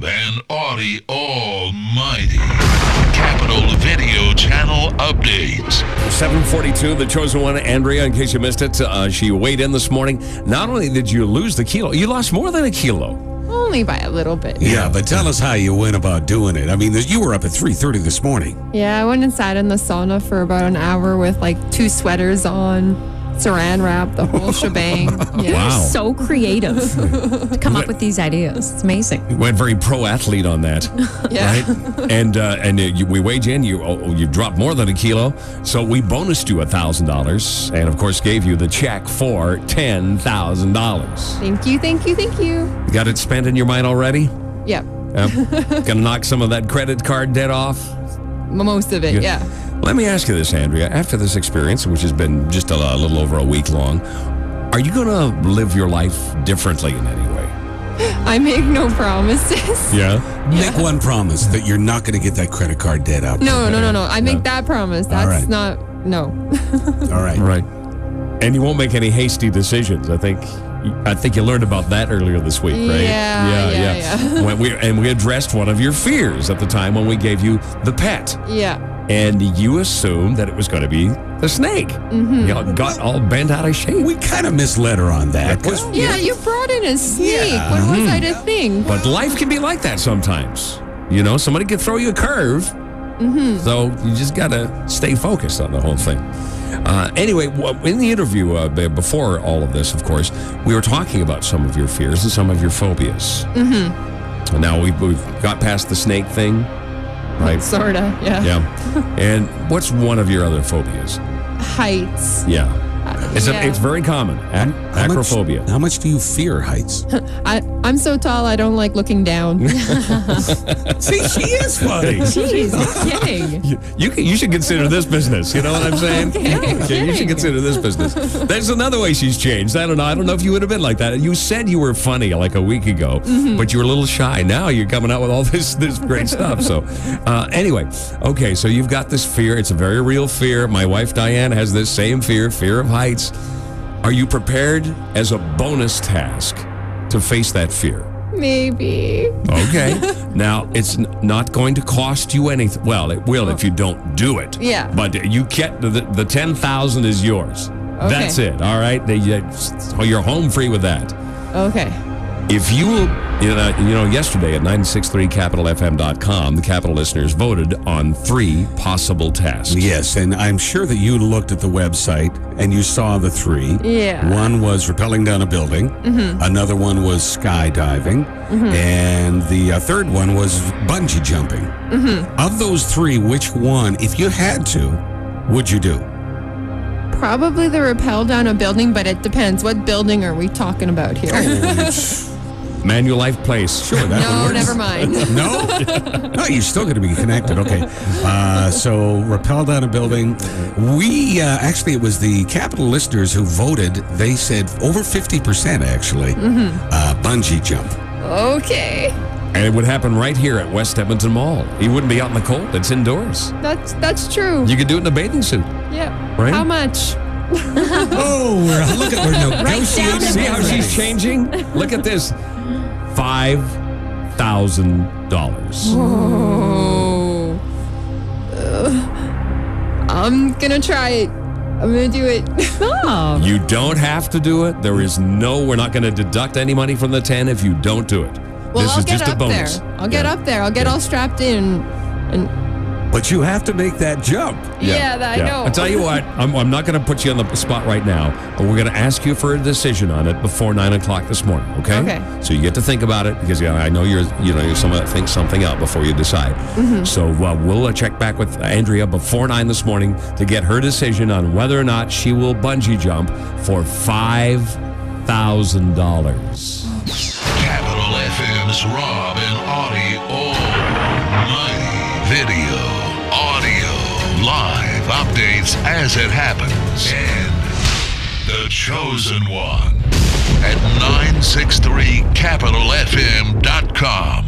Rob and Audie Almighty. Capital Video Channel updates. 7:42, the chosen one, Andrea, in case you missed it, she weighed in this morning. Not only did you lose the kilo, you lost more than a kilo. Only by a little bit. Yeah, but tell us how you went about doing it. I mean, you were up at 3:30 this morning. Yeah, I went and sat in the sauna for about an hour with like 2 sweaters on, saran wrap, the whole shebang. Yeah. Wow. So creative to come up with these ideas. It's amazing. You went very pro-athlete on that, Yeah. right? And we weighed in, you dropped more than a kilo, so we bonused you $1,000 and, of course, gave you the check for $10,000. Thank you, thank you, thank you. You got it spent in your mind already? Yep. Gonna knock some of that credit card debt off? Most of it, yeah. Let me ask you this, Andrea. After this experience, which has been just a little over a week long, are you going to live your life differently in any way? I make no promises. Yeah? Make one promise that you're not going to get that credit card debt out. No. I make that promise. That's right. not, no. All right. Right. And you won't make any hasty decisions. I think you learned about that earlier this week, right? Yeah. When we addressed one of your fears at the time when we gave you the pet. Yeah. And you assumed that it was going to be the snake. Mm-hmm. You got all bent out of shape. We kind of misled her on that. Yeah, you brought in a snake. Yeah. What was I to think? But life can be like that sometimes. You know, somebody can throw you a curve. Mm-hmm. So you just got to stay focused on the whole thing. Anyway, in the interview before all of this, of course, we were talking about some of your fears and some of your phobias. Mm-hmm. Now we've got past the snake thing, right? Sorta, yeah. Yeah. And what's one of your other phobias? Heights. Yeah. It's very common. Acrophobia. How much do you fear heights? I'm so tall, I don't like looking down. See, she is funny. Jeez, no kidding. You should consider this business. You know what I'm saying? Okay, you should consider this business. There's another way she's changed. I don't know if you would have been like that. You said you were funny like a week ago, but you were a little shy. Now you're coming out with all this great stuff. So anyway, okay, so you've got this fear. It's a very real fear. My wife Diane has this same fear of heights. Are you prepared as a bonus task to face that fear? Maybe. Okay. Now, it's not going to cost you anything. Well, it will if you don't do it. Yeah. But you get the $10,000 is yours. Okay. That's it. All right. So you're home free with that. Okay. If you will, yesterday at 963capitalfm.com, the Capital listeners voted on 3 possible tasks. Yes, and I'm sure that you looked at the website and you saw the 3. Yeah. One was rappelling down a building. Mm-hmm. Another one was skydiving. Mm-hmm. And the third one was bungee jumping. Mm-hmm. Of those 3, which one, if you had to, would you do? Probably the rappel down a building, but it depends. What building are we talking about here? Manulife Place. Sure, that No, works. never mind. No, you're still going to be connected. Okay. So rappel down a building. We actually, it was the Capital listeners who voted. They said over 50% actually. Bungee jump. Okay. And it would happen right here at West Edmonton Mall. You wouldn't be out in the cold. It's indoors. That's true. You could do it in a bathing suit. Yeah. Right? How much? Look at her negotiating. See how she's changing? Look at this. $5,000. Oh. I'm gonna try it. I'm gonna do it. Oh. You don't have to do it. We're not going to deduct any money from the 10 if you don't do it. Well, This I'll is get just a up bonus. there. I'll get up there. I'll get all strapped in. And But you have to make that jump. I know. I'll tell you what, I'm not going to put you on the spot right now, but we're going to ask you for a decision on it before 9 o'clock this morning, okay? Okay. So you get to think about it because I know you're someone that thinks something out before you decide. Mm-hmm. So we'll check back with Andrea before 9 this morning to get her decision on whether or not she will bungee jump for $5,000. Capital FM's Rob and Audie Almighty. Video, audio, live updates as it happens. And the chosen one at 963capitalfm.com.